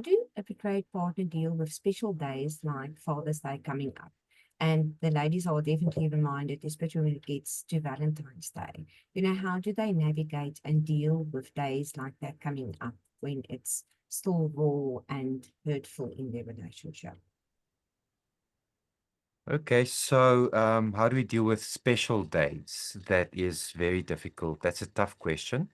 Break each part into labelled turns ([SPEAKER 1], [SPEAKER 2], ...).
[SPEAKER 1] do a betrayed partner deal with special days like Father's Day coming up? And the ladies are definitely reminded, especially when it gets to Valentine's Day. How do they navigate and deal with days like that coming up when it's still raw and hurtful in their relationship?
[SPEAKER 2] Okay, so how do we deal with special days? That is very difficult. That's a tough question.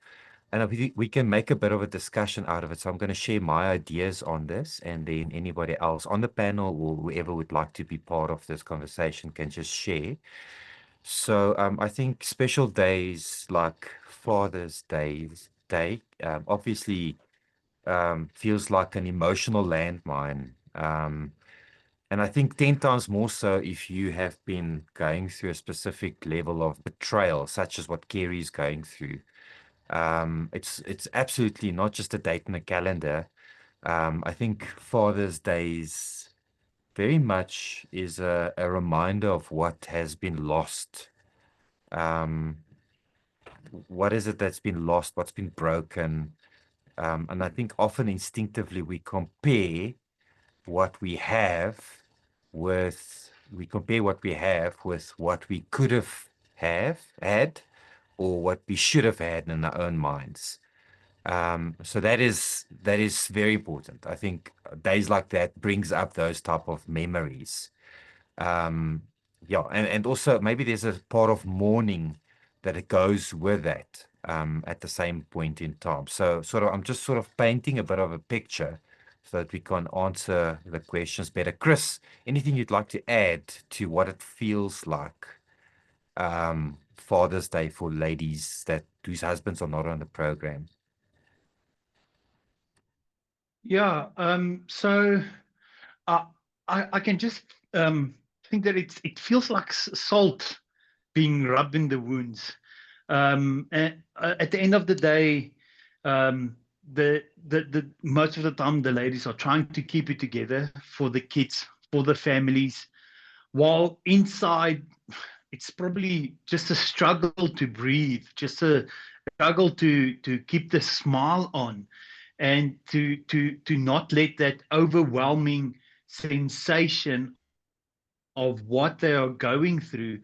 [SPEAKER 2] And we can make a bit of a discussion out of it. So I'm going to share my ideas on this, and then anybody else on the panel or whoever would like to be part of this conversation can just share. So I think special days like Day obviously feels like an emotional landmine. And I think 10 times more so if you have been going through a specific level of betrayal, such as what Kerry's going through. It's absolutely not just a date in a calendar. I think Father's Days very much is a reminder of what has been lost. Um, what is it that's been lost? What's been broken? And I think often instinctively we compare what we have we compare what we have with what we could have had or what we should have had in our own minds. So that is very important. I think days like that brings up those type of memories. Um, yeah, and also maybe there's a part of mourning that it goes with that at the same point in time. So I'm just sort of painting a bit of a picture so that we can answer the questions better. Chris, anything you'd like to add to what it feels like Father's Day for ladies that whose husbands are not on the program?
[SPEAKER 3] Yeah. So I I can just think that it feels like salt being rubbed in the wounds. And at the end of the day, um, the most of the time the ladies are trying to keep it together for the kids, for the families, while inside it's probably just a struggle to breathe, just a struggle to keep the smile on, and to not let that overwhelming sensation of what they are going through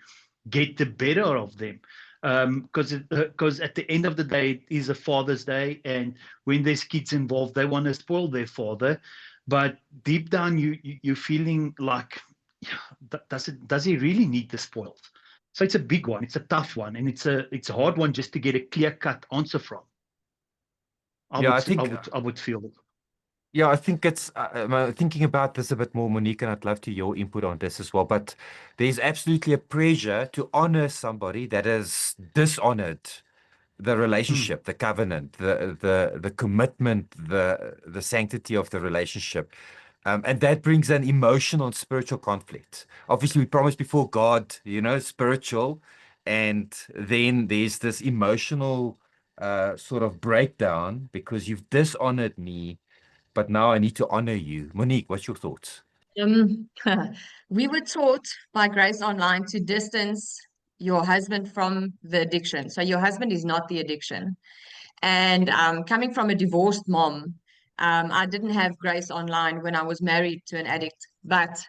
[SPEAKER 3] get the better of them. Because at the end of the day, it is a Father's Day, and when there's kids involved, they want to spoil their father, but deep down, you're feeling like, yeah, does he really need the spoils? So it's a big one, it's a tough one, and it's a hard one just to get a clear cut answer from. I
[SPEAKER 2] Yeah,
[SPEAKER 3] would
[SPEAKER 2] I
[SPEAKER 3] s- I
[SPEAKER 2] think
[SPEAKER 3] would I would feel.
[SPEAKER 2] Yeah, I think it's thinking about this a bit more, Monique, and I'd love to your input on this as well. But there's absolutely a pressure to honor somebody that has dishonored the
[SPEAKER 3] Mm.
[SPEAKER 2] relationship, the covenant, the commitment, the sanctity of the relationship. And that brings an emotional and spiritual conflict. Obviously, we promised before God, spiritual, and then there's this emotional sort of breakdown because you've dishonored me, but now I need to honor you. Monique, what's your thoughts?
[SPEAKER 4] Um, we were taught by Grace Online to distance your husband from the addiction. So your husband is not the addiction. And coming from a divorced mom, I didn't have Grace Online when I was married to an addict, but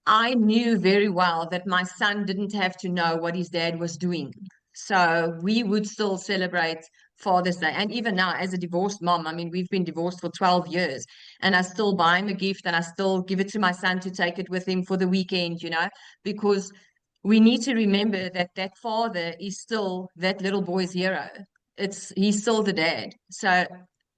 [SPEAKER 4] I knew very well that my son didn't have to know what his dad was doing. So we would still celebrate Father's Day. And even now, as a divorced mom, I mean, we've been divorced for 12 years, and I still buy him a gift and I still give it to my son to take it with him for the weekend, because we need to remember that that father is still that little boy's hero. He's still the dad. So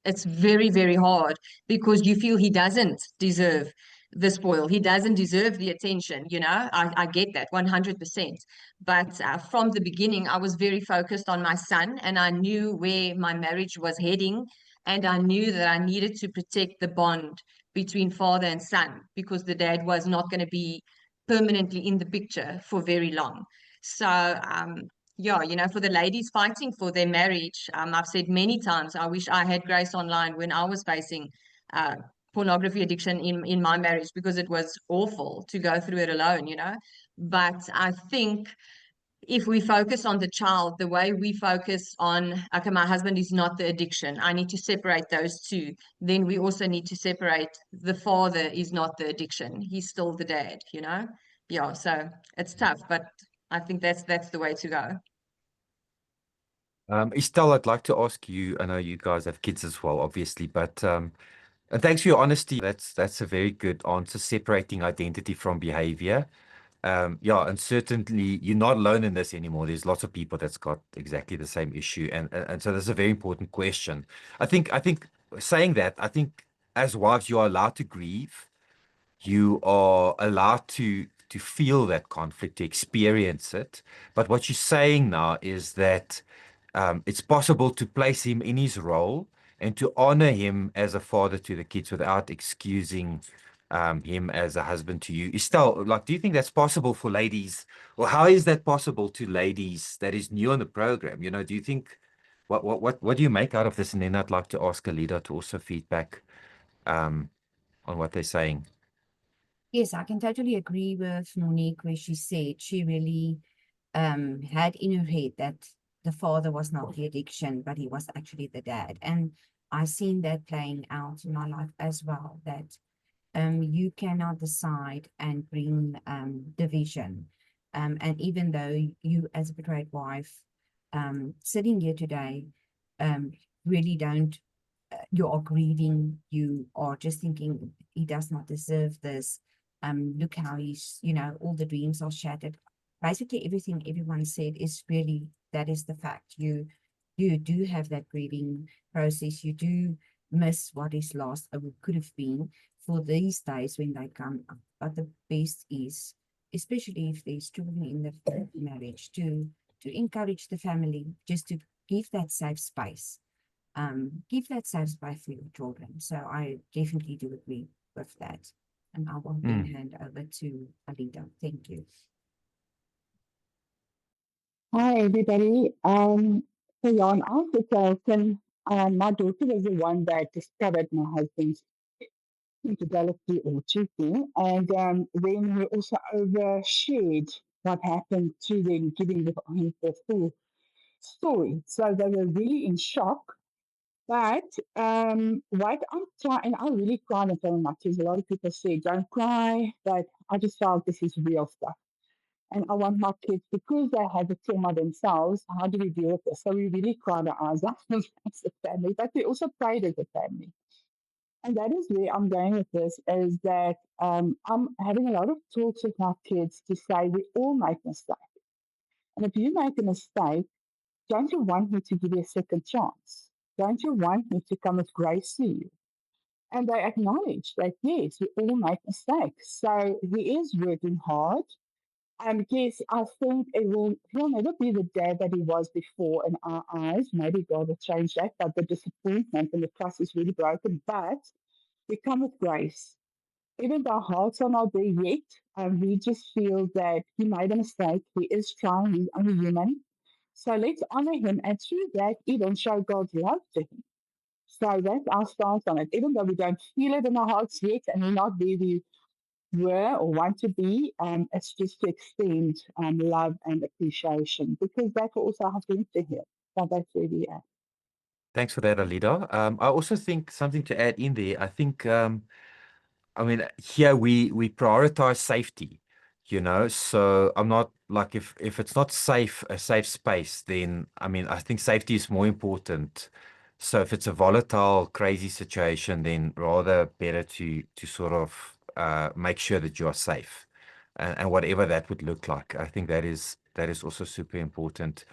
[SPEAKER 4] it's very, very hard because you feel he doesn't deserve the spoil. He doesn't deserve the attention, I get that 100%. But from the beginning, I was very focused on my son and I knew where my marriage was heading. And I knew that I needed to protect the bond between father and son because the dad was not going to be permanently in the picture for very long. So, yeah, for the ladies fighting for their marriage, I've said many times, I wish I had Grace Online when I was facing uh, pornography addiction in my marriage because it was awful to go through it alone. But I think if we focus on the child the way we focus on, okay, my husband is not the addiction, I need to separate those two, then we also need to separate the father is not the addiction, he's still the dad, you know? Yeah, so it's tough, but I think that's the way to go.
[SPEAKER 2] Estelle, I'd like to ask you, I know you guys have kids as well, obviously, but and thanks for your honesty. That's a very good answer, separating identity from behavior. Yeah, and certainly you're not alone in this anymore. There's lots of people that's got exactly the same issue, and so that's a very important question. I think saying that, I think as wives you are allowed to grieve, you are allowed to feel that conflict, to experience it. But what you're saying now is that it's possible to place him in his role and to honor him as a father to the kids without excusing him as a husband to you. Estelle, like, do you think that's possible for ladies? Or how is that possible to ladies that is new on the program? You know, do you think what do you make out of this? And then I'd like to ask Alida to also feedback on what they're saying.
[SPEAKER 1] Yes, I can totally agree with Monique where she said she really had in her head that the father was not the addiction, but he was actually the dad. And I've seen that playing out in my life as well, that you cannot decide and bring division. And even though you, as a betrayed wife, sitting here today, really don't, you are grieving, you are just thinking he does not deserve this. Look how he's, you know, all the dreams are shattered. Basically, everything everyone said is really, that is the fact. You do have that grieving process. You do miss what is lost or could have been for these days when they come up. But the best is, especially if there's children in the marriage, to encourage the family, just to give that safe space. Give that safe space for your children. So I definitely do agree with that. And I will then hand over to Alida. Thank you.
[SPEAKER 5] Hi, everybody. So yeah, on our situation, my daughter was the one that discovered my husband's infidelity or cheating, and then we also overshared what happened to them, giving him the full story. So they were really in shock. But what I'm trying, and I really cried in front of my kids. A lot of people say, don't cry, but I just felt this is real stuff. And I want my kids, because they had the trauma themselves, how do we deal with this? So we really cried our eyes out as a family, but we also prayed as a family. And that is where I'm going with this, is that I'm having a lot of talks with my kids to say we all make mistakes. And if you make a mistake, don't you want me to give you a second chance? Don't you want me to come with grace to you? And they acknowledge that, yes, we all make mistakes. So he is working hard. Yes, I think he'll never be the dad that he was before in our eyes. Maybe God will change that, but the disappointment and the trust is really broken. But we come with grace. Even though our hearts are not there yet, we just feel that he made a mistake. He is trying, he's only human. So let's honor him, and through that, even show God's love to him. So that's our stance on it. Even though we don't feel it in our hearts yet, and we're not where we were or want to be, it's just to extend love and appreciation, because that will also help them to heal. So that's where we are.
[SPEAKER 2] Thanks for that, Alida. I also think something to add in there. I think I mean, here we prioritize safety, you know. So I'm not like, if it's not safe, a safe space, then I mean, I think safety is more important. So if it's a volatile, crazy situation, then rather better to sort of make sure that you are safe, and whatever that would look like. I think that is also super important.